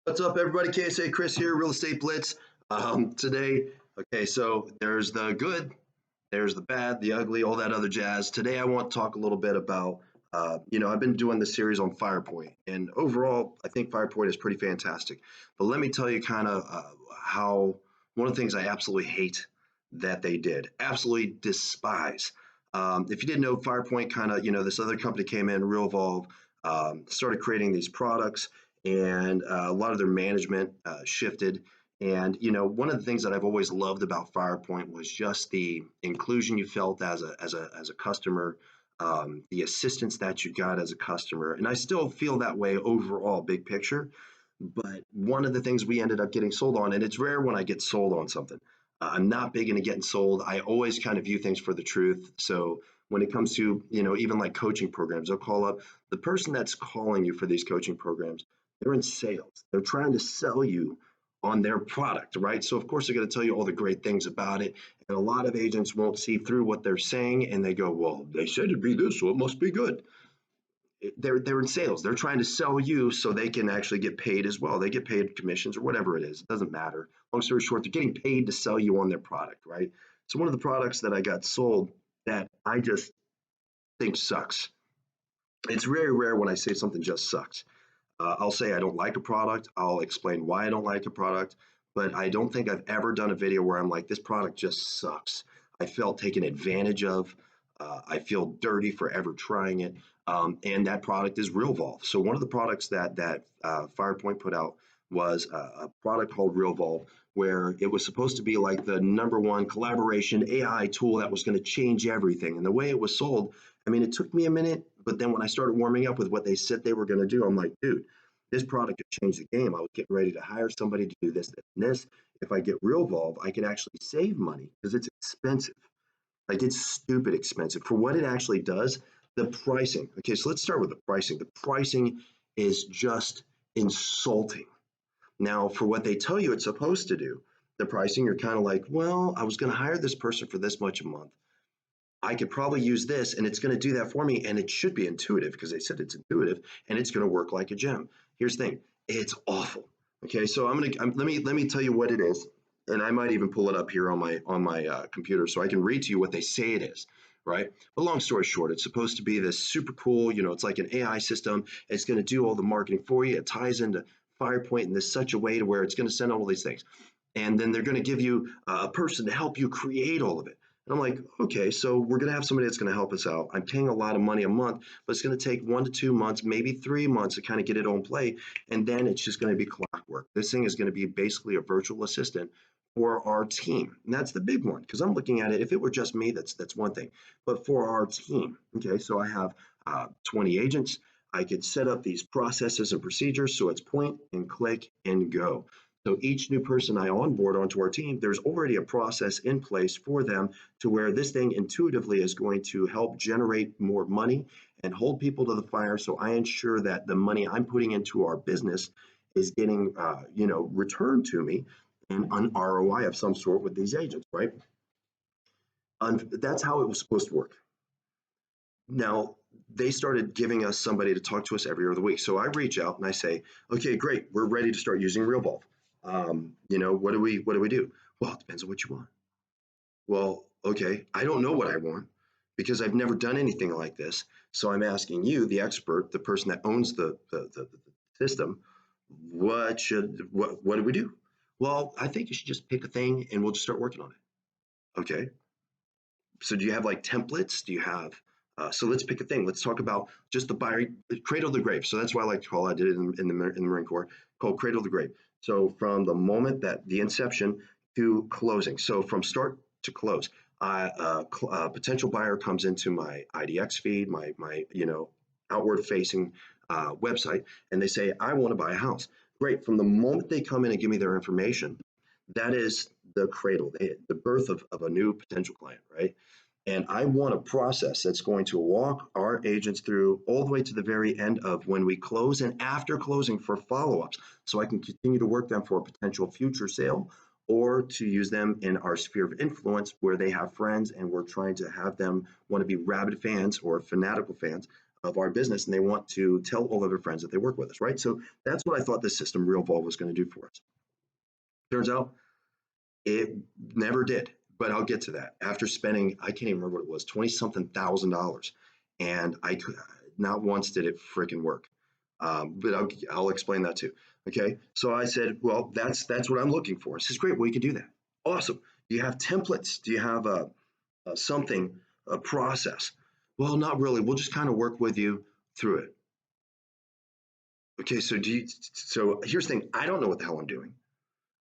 What's up, everybody? KSA Kris here, Real Estate Blitz. Today, okay, so there's the good, there's the bad, the ugly, all that other jazz. Today, I want to talk a little bit about, I've been doing this series on FirePoint, and overall, I think FirePoint is pretty fantastic. But let me tell you kind of how one of the things I absolutely hate that they did, absolutely despise. If you didn't know, FirePoint kind of, this other company came in, Realvolve, started creating these products and a lot of their management shifted. And one of the things that I've always loved about FirePoint was just the inclusion you felt as a customer, the assistance that you got as a customer, and I still feel that way overall, big picture. But one of the things we ended up getting sold on, and it's rare when I get sold on something. I'm not big into getting sold. I always kind of view things for the truth. So when it comes to even like coaching programs, they'll call up the person that's calling you for these coaching programs. They're in sales. They're trying to sell you on their product, right? So of course they're going to tell you all the great things about it. And a lot of agents won't see through what they're saying and they go, well, they said it'd be this, so it must be good. They're in sales. They're trying to sell you so they can actually get paid as well. They get paid commissions or whatever it is. It doesn't matter. Long story short, they're getting paid to sell you on their product, right? So one of the products that I got sold that I just think sucks. It's very rare when I say something just sucks. I'll say I don't like a product. I'll explain why I don't like a product, but I don't think I've ever done a video where I'm like, this product just sucks. I felt taken advantage of. I feel dirty for ever trying it. And that product is Realvolve. So one of the products that FirePoint put out was a product called Realvolve, where it was supposed to be like the number one collaboration AI tool that was going to change everything. And the way it was sold, I mean, it took me a minute, but then when I started warming up with what they said they were going to do, I'm like, dude, this product could change the game. I was getting ready to hire somebody to do this, this, and this. If I get Realvolve, I can actually save money because it's expensive. Like it's stupid expensive for what it actually does. The pricing. Okay, so let's start with the pricing. The pricing is just insulting. Now, for what they tell you it's supposed to do, the pricing, you're kind of like, well, I was going to hire this person for this much a month. I could probably use this and it's going to do that for me. And it should be intuitive because they said it's intuitive and it's going to work like a gem. Here's the thing. It's awful. Okay. So let me tell you what it is. And I might even pull it up here on my computer so I can read to you what they say it is. Right. But long story short, it's supposed to be this super cool, it's like an AI system. It's going to do all the marketing for you. It ties into FirePoint in this such a way to where it's going to send out all these things. And then they're going to give you a person to help you create all of it. And I'm like, okay, so we're going to have somebody that's going to help us out. I'm paying a lot of money a month, but it's going to take 1 to 2 months, maybe 3 months to kind of get it on play. And then it's just going to be clockwork. This thing is going to be basically a virtual assistant for our team. And that's the big one because I'm looking at it. If it were just me, that's one thing. But for our team, okay, so I have 20 agents. I could set up these processes and procedures so it's point and click and go. So each new person I onboard onto our team, there's already a process in place for them to where this thing intuitively is going to help generate more money and hold people to the fire. So I ensure that the money I'm putting into our business is getting, returned to me and an ROI of some sort with these agents, right? And that's how it was supposed to work. Now, they started giving us somebody to talk to us every other week. So I reach out and I say, okay, great, we're ready to start using Realvolve. What do we do? Well, it depends on what you want. Well, okay, I don't know what I want because I've never done anything like this. So I'm asking you, the expert, the person that owns the system, what do we do? Well, I think you should just pick a thing and we'll just start working on it. Okay. So do you have like templates? Do you have so let's pick a thing. Let's talk about just the buyer, cradle to grave. So that's why I like to call it. I did it in the Marine Corps, called cradle to grave. So from the moment that the inception to closing. So from start to close, a potential buyer comes into my IDX feed, my outward facing website, and they say, I want to buy a house. Great. From the moment they come in and give me their information, that is the cradle, the birth of a new potential client, right? And I want a process that's going to walk our agents through all the way to the very end of when we close and after closing for follow-ups. So I can continue to work them for a potential future sale or to use them in our sphere of influence where they have friends and we're trying to have them want to be rabid fans or fanatical fans of our business, and they want to tell all of their friends that they work with us, right? So that's what I thought this system, Realvolve, was going to do for us. Turns out it never did, but I'll get to that. After spending, I can't even remember what it was, 20 something $1,000, and I could not once did it freaking work. But I'll explain that too. Okay, so I said, well, that's what I'm looking for. It says, great, well, you can do that. Awesome. Do you have templates? Do you have a process? Well, not really. We'll just kind of work with you through it. Okay, so here's the thing. I don't know what the hell I'm doing.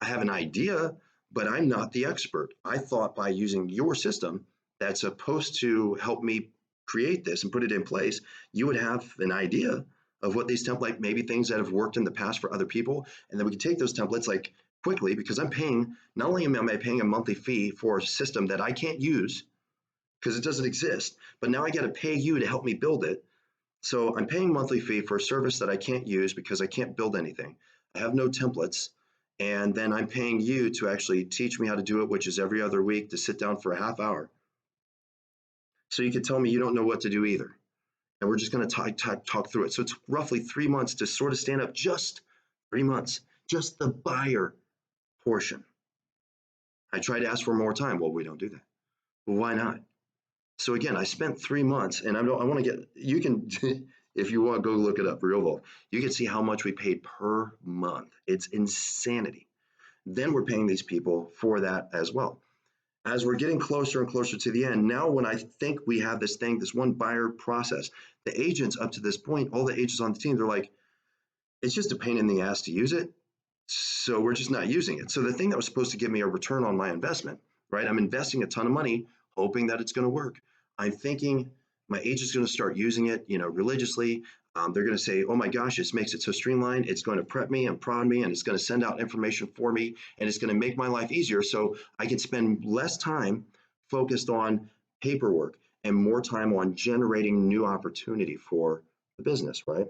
I have an idea, but I'm not the expert. I thought by using your system that's supposed to help me create this and put it in place, you would have an idea of what these templates, maybe things that have worked in the past for other people, and then we can take those templates like quickly, because I'm paying, not only am I paying a monthly fee for a system that I can't use because it doesn't exist, but now I got to pay you to help me build it. So I'm paying monthly fee for a service that I can't use because I can't build anything. I have no templates. And then I'm paying you to actually teach me how to do it, which is every other week, to sit down for a half hour. So you can tell me you don't know what to do either. And we're just going to talk through it. So it's roughly 3 months to sort of stand up, just 3 months, just the buyer portion. I tried to ask for more time. Well, we don't do that. Well, why not? So again, I spent 3 months, and I want to get, you can, if you want, go look it up, Realvolve. You can see how much we paid per month. It's insanity. Then we're paying these people for that as well. As we're getting closer and closer to the end, now when I think we have this thing, this one buyer process, the agents up to this point, all the agents on the team, they're like, it's just a pain in the ass to use it. So we're just not using it. So the thing that was supposed to give me a return on my investment, right? I'm investing a ton of money, hoping that it's going to work. I'm thinking my agent's going to start using it, religiously. They're going to say, oh my gosh, this makes it so streamlined. It's going to prep me and prod me, and it's going to send out information for me, and it's going to make my life easier so I can spend less time focused on paperwork and more time on generating new opportunity for the business, right?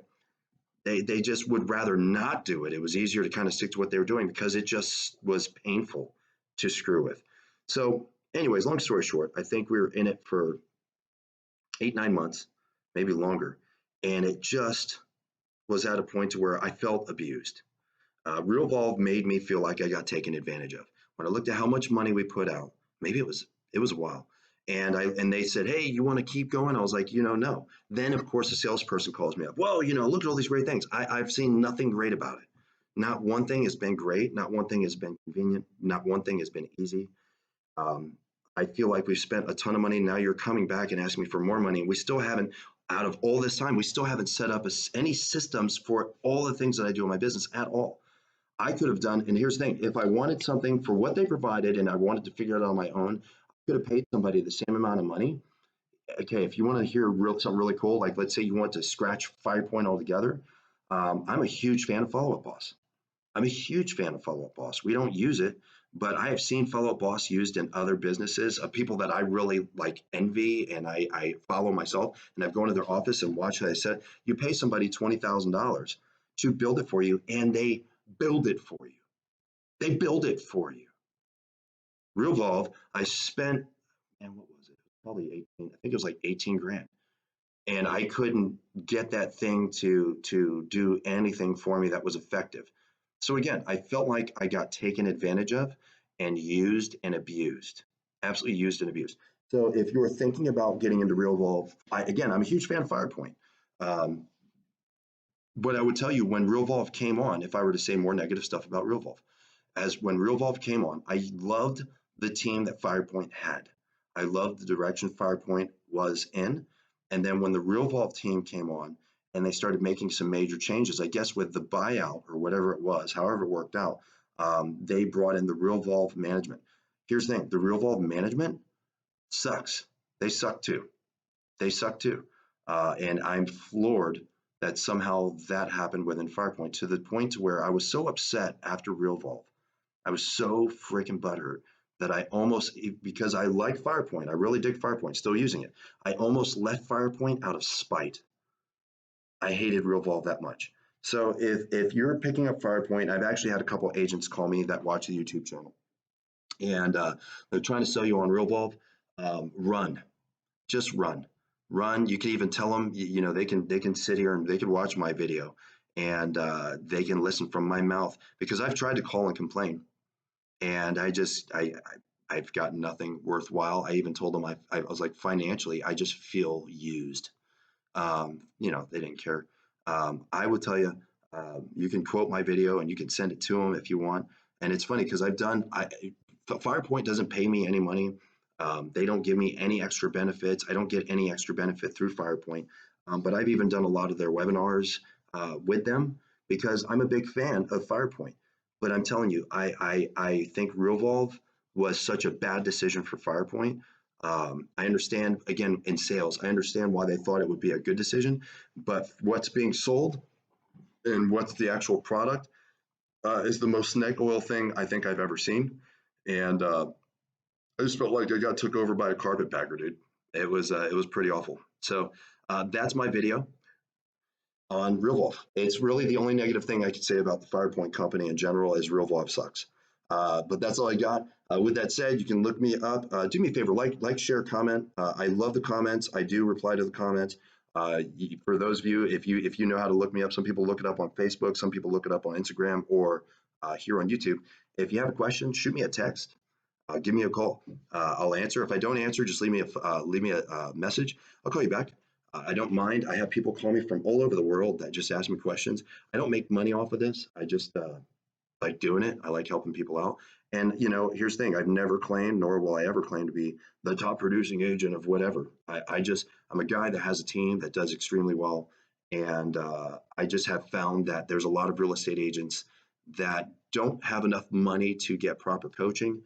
They just would rather not do it. It was easier to kind of stick to what they were doing because it just was painful to screw with. So anyways, long story short, I think we were in it for 8, 9 months, maybe longer. And it just was at a point to where I felt abused. Realvolve made me feel like I got taken advantage of. When I looked at how much money we put out, maybe it was a while, and they said, hey, you want to keep going? I was like, no. Then of course the salesperson calls me up. Well, look at all these great things. I've seen nothing great about it. Not one thing has been great. Not one thing has been convenient. Not one thing has been easy. Um, I feel like we've spent a ton of money. Now you're coming back and asking me for more money. We still haven't, out of all this time, we still haven't set up any systems for all the things that I do in my business at all. I could have done, and here's the thing, if I wanted something for what they provided and I wanted to figure it out on my own, I could have paid somebody the same amount of money. Okay, if you want to hear something really cool, like let's say you want to scratch FirePoint altogether, I'm a huge fan of Follow Up Boss. I'm a huge fan of Follow Up Boss. We don't use it, but I have seen Follow Up Boss used in other businesses of people that I really like envy and I follow myself. And I've gone to their office and watched. I said, you pay somebody $20,000 to build it for you, and they build it for you. They build it for you. Realvolve, I spent, and what was it? Probably 18. I think it was like 18 grand. And I couldn't get that thing to do anything for me that was effective. So again, I felt like I got taken advantage of and used and abused, absolutely used and abused. So if you're thinking about getting into Realvolve, I'm a huge fan of FirePoint. Um, but I would tell you, when Realvolve came on, if I were to say more negative stuff about Realvolve, as when Realvolve came on, I loved the team that FirePoint had. I loved the direction FirePoint was in. And then when the Realvolve team came on and they started making some major changes, I guess with the buyout or whatever it was, however it worked out, they brought in the Realvolve management. Here's the thing, the Realvolve management sucks. They suck too. They suck too. And I'm floored that somehow that happened within FirePoint, to the point to where I was so upset after Realvolve. I was so freaking butthurt that I almost, because I like FirePoint, I really dig FirePoint, still using it, I almost left FirePoint out of spite. I hated Realvolve that much. So if you're picking up FirePoint, I've actually had a couple agents call me that watch the YouTube channel, and they're trying to sell you on Realvolve. Run, just run. run. You can even tell them, you know, they can sit here and they can watch my video, and they can listen from my mouth, because I've tried to call and complain, and I've got nothing worthwhile. I even told them I was like, financially, I just feel used. You know, they didn't care. I would tell you, you can quote my video and you can send it to them if you want. And it's funny because FirePoint doesn't pay me any money. They don't give me any extra benefits. I don't get any extra benefit through FirePoint. But I've even done a lot of their webinars with them because I'm a big fan of FirePoint. But I'm telling you, I think Realvolve was such a bad decision for FirePoint. I understand, again, in sales, I understand why they thought it would be a good decision, but what's being sold and what's the actual product is the most snake oil thing I think I've ever seen. And I just felt like I got took over by a carpetbagger, dude. It was pretty awful. So that's my video on Realvolve. It's really the only negative thing I could say about the FirePoint company in general is Realvolve sucks. But that's all I got. With that said, you can look me up. Do me a favor, share, comment. I love the comments. I do reply to the comments. For those of you, if you know how to look me up, some people look it up on Facebook, some people look it up on Instagram, or here on YouTube. If you have a question, shoot me a text. Give me a call. I'll answer. If I don't answer, just leave me a message. I'll call you back. I don't mind. I have people call me from all over the world that just ask me questions. I don't make money off of this. I just like doing it. I like helping people out. And you know, here's the thing: I've never claimed, nor will I ever claim to be the top producing agent of whatever. I'm a guy that has a team that does extremely well, and I just have found that there's a lot of real estate agents that don't have enough money to get proper coaching.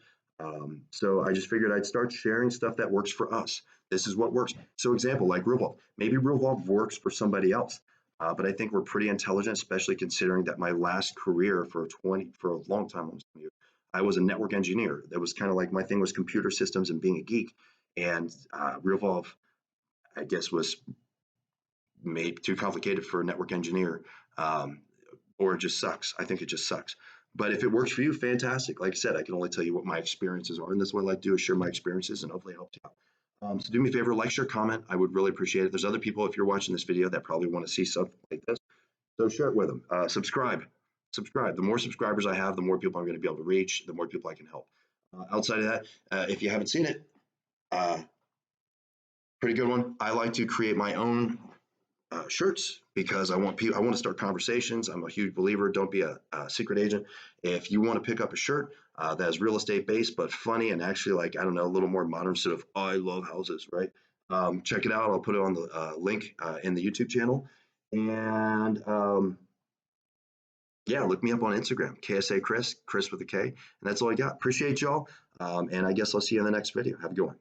So I just figured I'd start sharing stuff that works for us. This is what works. So example, like Realvolve. Maybe Realvolve works for somebody else. But I think we're pretty intelligent, especially considering that my last career for a long time, I was a network engineer. That was kind of like my thing was computer systems and being a geek. And Realvolve, I guess, was made too complicated for a network engineer, or it just sucks. I think it just sucks. But if it works for you, fantastic. Like I said, I can only tell you what my experiences are, and that's what I like to do is share my experiences, and hopefully it helps you out. So do me a favor, like, share, comment. I would really appreciate it. There's other people, if you're watching this video, that probably want to see something like this. So share it with them. Subscribe. The more subscribers I have, the more people I'm going to be able to reach, the more people I can help. Outside of that, if you haven't seen it, uh, pretty good one. I like to create my own shirts because I want to start conversations. I'm a huge believer. Don't be a secret agent. If you want to pick up a shirt that is real estate based but funny and actually, like, I don't know, a little more modern, sort of I love houses, right? Check it out. I'll put it on the link in the YouTube channel. And yeah, look me up on Instagram, KSA Kris with a K. And that's all I got. Appreciate y'all. And I guess I'll see you in the next video. Have a good one.